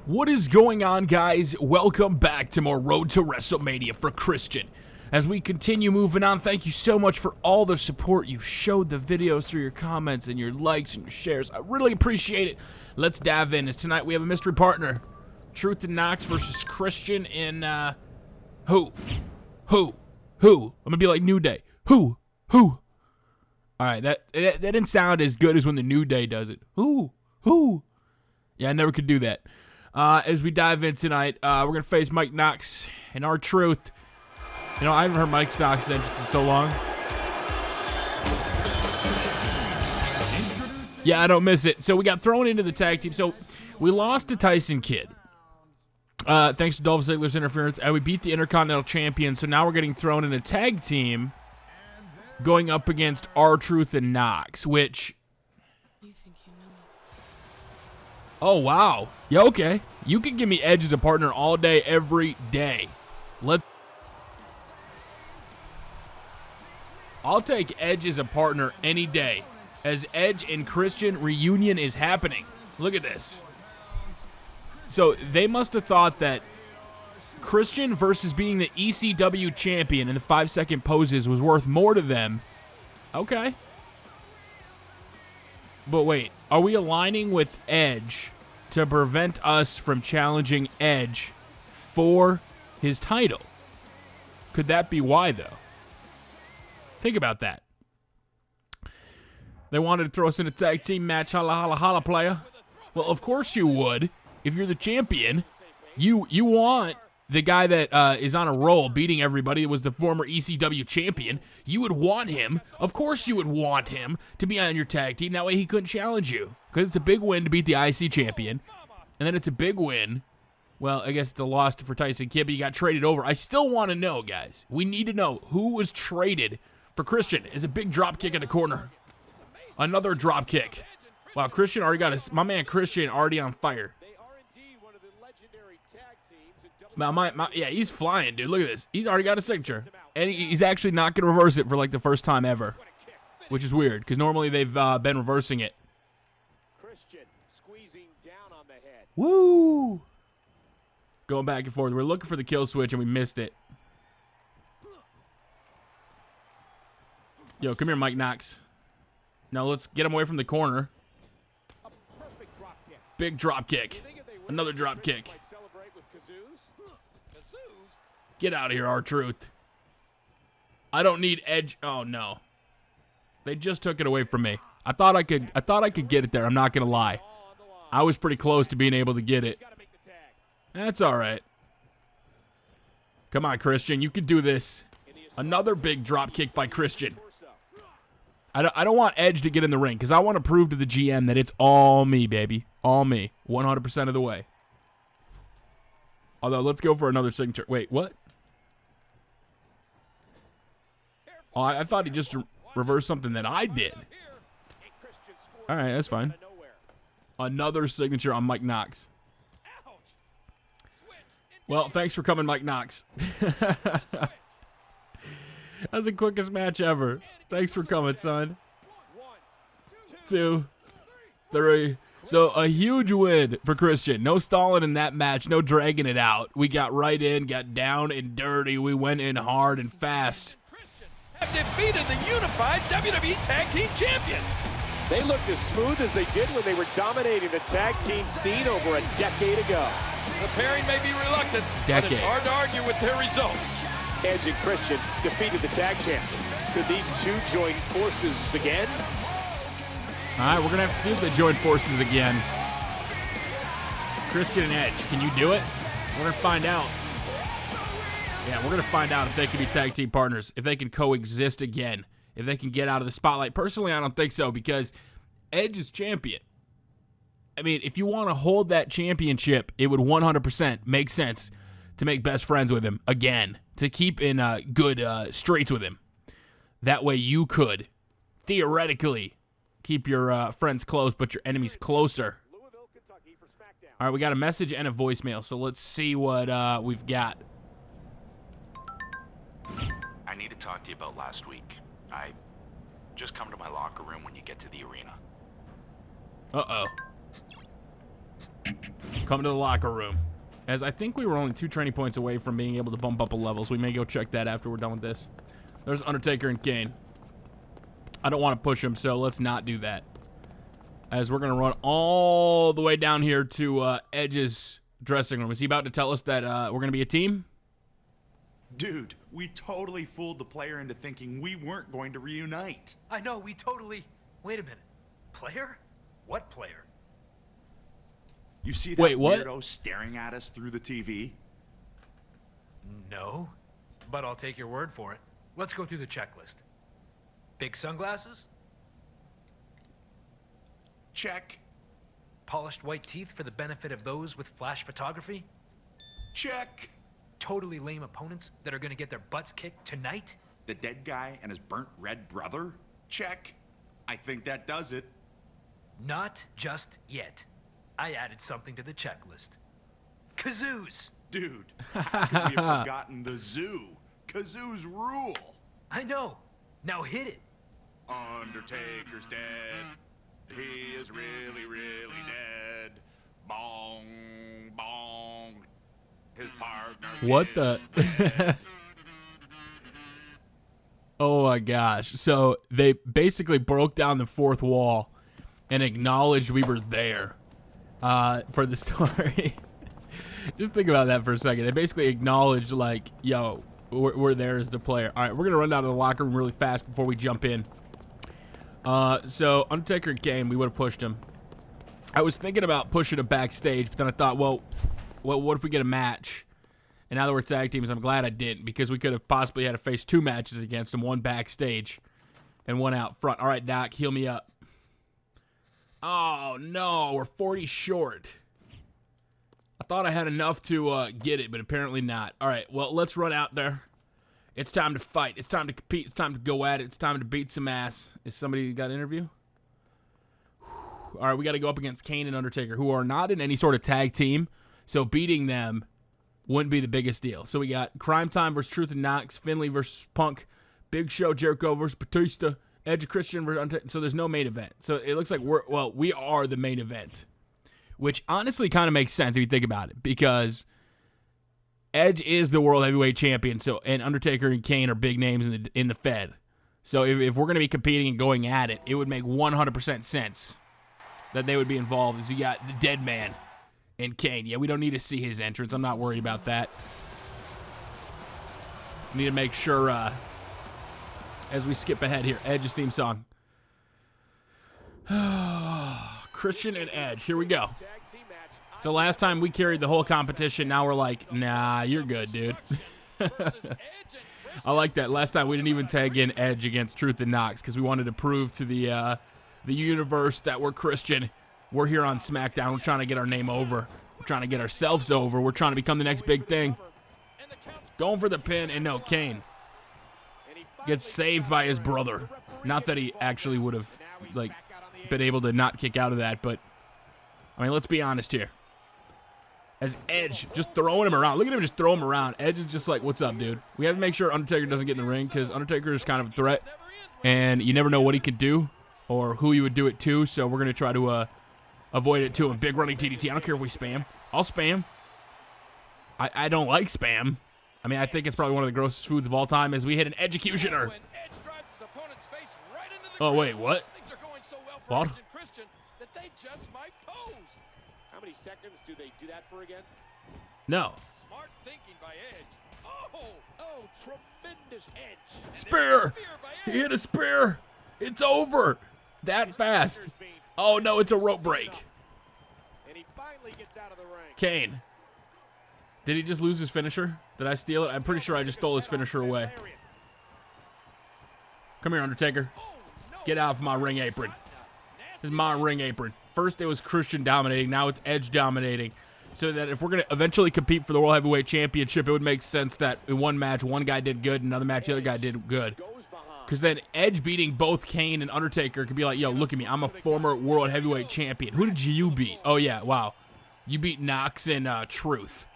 What is going on, guys? Welcome back to more Road to Wrestlemania for Christian. As we continue moving on, thank you so much for all the support you've showed the videos through your comments and your likes and your shares. I really appreciate it. Let's dive in, as tonight we have a mystery partner. Truth and Knox versus Christian in, who? I'm gonna be like New Day. Who? Alright, that didn't sound as good as when the New Day does it. Who? Yeah, I never could do that. As we dive in tonight, we're going to face Mike Knox and R-Truth. You know, I haven't heard Mike Knox's entrance in so long. Yeah, I don't miss it. So we got thrown into the tag team. So we lost to Tyson Kidd. Thanks to Dolph Ziggler's interference. And we beat the Intercontinental Champion. So now we're getting thrown in a tag team going up against R-Truth and Knox, which... Oh, wow. Yeah, okay. You can give me Edge as a partner all day, every day. I'll take Edge as a partner any day, as Edge and Christian reunion is happening. Look at this. So they must have thought that Christian versus being the ECW champion in the 5-second poses was worth more to them. Okay. But wait, are we aligning with Edge to prevent us from challenging Edge for his title? Could that be why, though? Think about that. They wanted to throw us in a tag team match, holla, player. Well, of course you would. If you're the champion, you want the guy that is on a roll beating everybody, that was the former ECW champion. You would want him. Of course you would want him to be on your tag team. That way he couldn't challenge you. Because it's a big win to beat the IC champion. And then it's a big win. Well, I guess it's a loss for Tyson Kidd, but he got traded over. I still want to know, guys. We need to know who was traded for Christian. Is a big drop kick in the corner. Another drop kick. Wow, Christian already got my man Christian already on fire. Yeah, he's flying, dude. Look at this. He's already got a signature. And he's actually not going to reverse it for like the first time ever. Which is weird, because normally they've been reversing it. Woo! Going back and forth. We're looking for the kill switch, and we missed it. Yo, come here, Mike Knox. Now let's get him away from the corner. Big drop kick. Another drop kick. Get out of here, R-Truth. I don't need Edge. Oh no. They just took it away from me. I thought I could get it there. I'm not gonna lie. I was pretty close to being able to get it. That's all right. Come on, Christian. You can do this. Another big drop kick by Christian. I don't want Edge to get in the ring because I want to prove to the GM that it's all me, baby. All me. 100% of the way. Although, let's go for another signature. Wait, what? Oh, I thought he just reversed something that I did. All right, that's fine. Another signature on Mike Knox. Well, thanks for coming, Mike Knox. That's the quickest match ever. Thanks for coming, son. 2, 3. So a huge win for Christian. No stalling in that match. No dragging it out. We got right in, got down and dirty. We went in hard and fast. Have defeated the unified WWE Tag Team Champions. They looked as smooth as they did when they were dominating the tag team scene over a decade ago. The pairing may be reluctant, but it's hard to argue with their results. Edge and Christian defeated the tag champs. Could these two join forces again? All right, we're going to have to see if they join forces again. Christian and Edge, can you do it? We're going to find out. Yeah, we're going to find out if they can be tag team partners, if they can coexist again, if they can get out of the spotlight. Personally, I don't think so, because Edge is champion. I mean, if you want to hold that championship, it would 100% make sense to make best friends with him again, to keep in good streaks with him. That way you could, theoretically, keep your friends close, but your enemies closer. All right, we got a message and a voicemail, so let's see what we've got. I need to talk to you about last week. Just come to my locker room when you get to the arena. Uh-oh. Come to the locker room. As I think we were only 2 training points away from being able to bump up a level, so we may go check that after we're done with this. There's Undertaker and Kane. I don't want to push him, so let's not do that. As we're going to run all the way down here to Edge's dressing room. Is he about to tell us that we're going to be a team? Dude, we totally fooled the player into thinking we weren't going to reunite. I know, we totally... Wait a minute. Player? What player? You see that weirdo staring at us through the TV? No, but I'll take your word for it. Let's go through the checklist. Big sunglasses? Check. Polished white teeth for the benefit of those with flash photography? Check. Totally lame opponents that are gonna get their butts kicked tonight? The dead guy and his burnt red brother? Check. I think that does it. Not just yet. I added something to the checklist. Kazoos! Dude, how could we have forgotten the zoo? Kazoos rule. I know. Now hit it. Undertaker's dead. He is really, really dead. Bong, bong. His partner. What the? Oh my gosh. So they basically broke down the fourth wall and acknowledged we were there for the story. Just think about that for a second. They basically acknowledged, like, yo, we're there as the player. All right, we're going to run down to the locker room really fast before we jump in. So Undertaker and Kane, we would have pushed him. I was thinking about pushing him backstage, but then I thought, well, what if we get a match? And now that we're tag teams, I'm glad I didn't, because we could have possibly had to face 2 matches against him, one backstage and one out front. All right, Doc, heal me up. Oh, no, we're 40 short. I thought I had enough to get it, but apparently not. All right, well, let's run out there. It's time to fight. It's time to compete. It's time to go at it. It's time to beat some ass. Is somebody got an interview? All right, we got to go up against Kane and Undertaker, who are not in any sort of tag team, so beating them wouldn't be the biggest deal. So we got Crime Time versus Truth and Knox, Finlay versus Punk, Big Show, Jericho versus Batista, Edge, Christian versus Undertaker. So there's no main event. So it looks like we are the main event, which honestly kind of makes sense if you think about it, because Edge is the World Heavyweight Champion, so and Undertaker and Kane are big names in the Fed. So if we're going to be competing and going at it, it would make 100% sense that they would be involved. As you got the Dead Man and Kane. Yeah, we don't need to see his entrance. I'm not worried about that. We need to make sure as we skip ahead here, Edge's theme song. Christian and Edge. Here we go. So last time we carried the whole competition. Now we're like, nah, you're good, dude. I like that. Last time we didn't even tag in Edge against Truth and Knox because we wanted to prove to the universe that we're Christian. We're here on SmackDown. We're trying to get our name over. We're trying to get ourselves over. We're trying to become the next big thing. Going for the pin, and no, Kane gets saved by his brother. Not that he actually would have like been able to not kick out of that, but I mean, let's be honest here. As Edge just throwing him around. Look at him just throw him around. Edge is just like, what's up, dude? We have to make sure Undertaker doesn't get in the ring because Undertaker is kind of a threat, and you never know what he could do or who he would do it to, so we're going to try to avoid it to him. Big running TDT. I don't care if we spam. I'll spam. I don't like spam. I mean, I think it's probably one of the grossest foods of all time as we hit an executioner. Oh, wait, what? What? How many seconds do they do that for again? No. Smart thinking by Edge. Oh, tremendous Edge. Spear. He hit a spear. It's over. That fast. Oh, no, it's a rope break. And he finally gets out of the ring. Kane. Did he just lose his finisher? Did I steal it? I'm pretty sure I just stole his finisher away. Come here, Undertaker. Get out of my ring apron. This is my ring apron. First it was Christian dominating. Now it's Edge dominating. So that if we're going to eventually compete for the World Heavyweight Championship, it would make sense that in one match, one guy did good, another match, the other guy did good. Because then Edge beating both Kane and Undertaker could be like, yo, look at me. I'm a former World Heavyweight Champion. Who did you beat? Oh, yeah, wow. You beat Knox and Truth.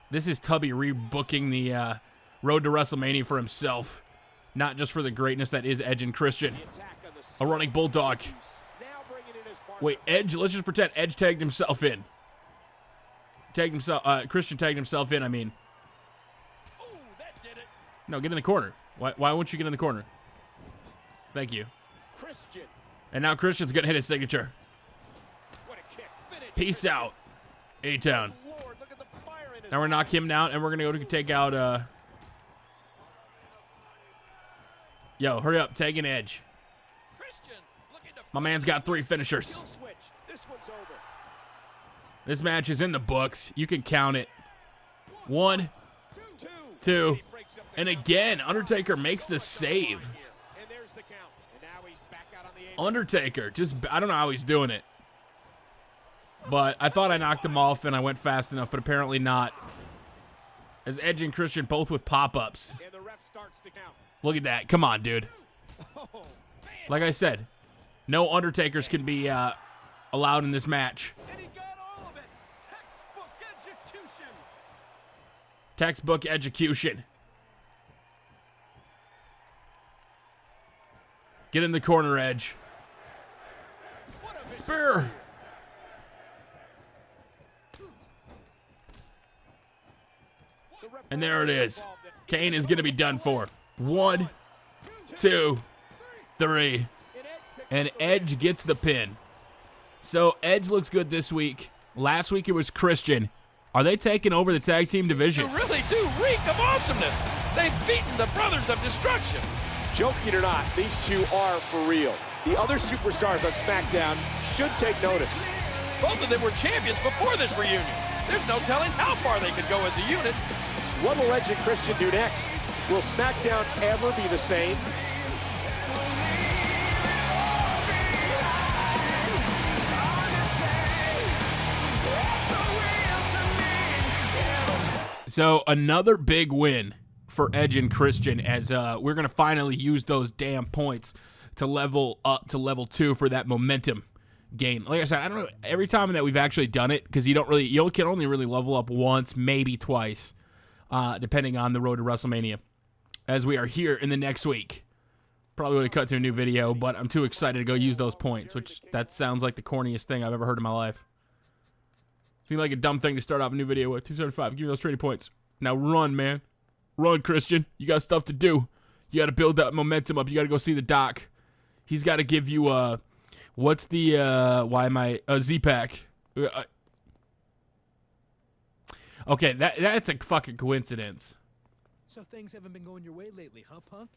This is Tubby rebooking the road to WrestleMania for himself. Not just for the greatness that is Edge and Christian. A running bulldog. Wait, Edge, let's just pretend Edge tagged himself in. tagged himself. Christian tagged himself in. I mean, Ooh, that did it. no, get in the corner. Why won't you get in the corner? Thank you. Christian. And now Christian's gonna hit his signature. What a kick. Finish. Peace out, A-Town. Lord, look at the fire in his Now we're gonna knock eyes. him down, and we're gonna go to take out. Yo, hurry up, tag an Edge. Christian looking to My man's got 3 finishers. Heel switch. This one's over. This match is in the books. You can count it. 1, 2. 2, He breaks up the and count. again, Undertaker makes the save. And there's the count. And now he's back out on the apron. Undertaker, I don't know how he's doing it. But I thought I knocked him off and I went fast enough, but apparently not. As Edge and Christian both with pop-ups. And the ref starts the count. Look at that. Come on, dude. Oh, man. Like I said, no Undertakers can be allowed in this match. And he got all of it. Textbook execution. Textbook execution. Get in the corner, Edge. What a vicious Spear. The referee And there it is. involved in- Kane is going to be done for. 1, 2, 3. And Edge gets the pin. So Edge looks good this week. Last week it was Christian. Are they taking over the tag team division? You really do reek of awesomeness. They've beaten the Brothers of Destruction. Joking or not, these two are for real. The other superstars on SmackDown should take notice. Both of them were champions before this reunion. There's no telling how far they could go as a unit. What will Edge and Christian do next? Will SmackDown ever be the same? So another big win for Edge and Christian as we're going to finally use those damn points to level up to level 2 for that momentum gain. Like I said, I don't know, every time that we've actually done it, because you can only really level up once, maybe twice, depending on the road to WrestleMania, as we are here in the next week. Probably would have cut to a new video, but I'm too excited to go use those points, which that sounds like the corniest thing I've ever heard in my life. Seems like a dumb thing to start off a new video with. 275, give me those training points. Now run, man. Run, Christian. You got stuff to do. You got to build that momentum up. You got to go see the doc. He's got to give you, what's the, Z-Pack. Okay, that's a fucking coincidence. So things haven't been going your way lately, huh, punk?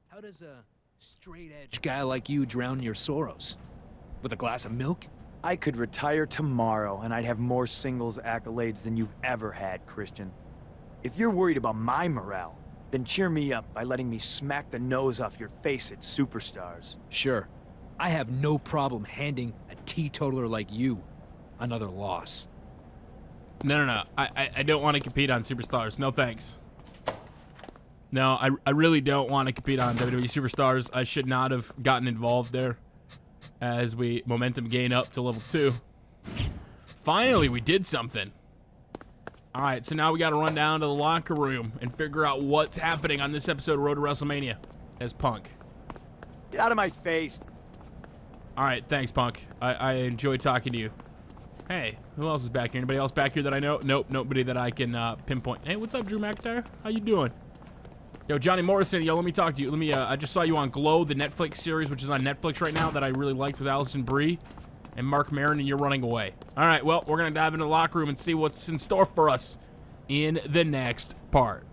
How does a straight-edge guy like you drown your sorrows? With a glass of milk? I could retire tomorrow and I'd have more singles accolades than you've ever had, Christian. If you're worried about my morale, then cheer me up by letting me smack the nose off your face at superstars. Sure. I have no problem handing a teetotaler like you another loss. No. I don't want to compete on Superstars. No thanks. No, I really don't want to compete on WWE Superstars. I should not have gotten involved there as we momentum gain up to level 2. Finally, we did something. All right, so now we got to run down to the locker room and figure out what's happening on this episode of Road to WrestleMania as Punk. Get out of my face. All right, thanks, Punk. I enjoyed talking to you. Hey, who else is back here? Anybody else back here that I know? Nope, nobody that I can pinpoint. Hey, what's up, Drew McIntyre? How you doing? Yo, Johnny Morrison, yo, let me talk to you. I just saw you on Glow, the Netflix series, which is on Netflix right now, that I really liked with Allison Brie and Mark Maron, and you're running away. All right, well, we're going to dive into the locker room and see what's in store for us in the next part.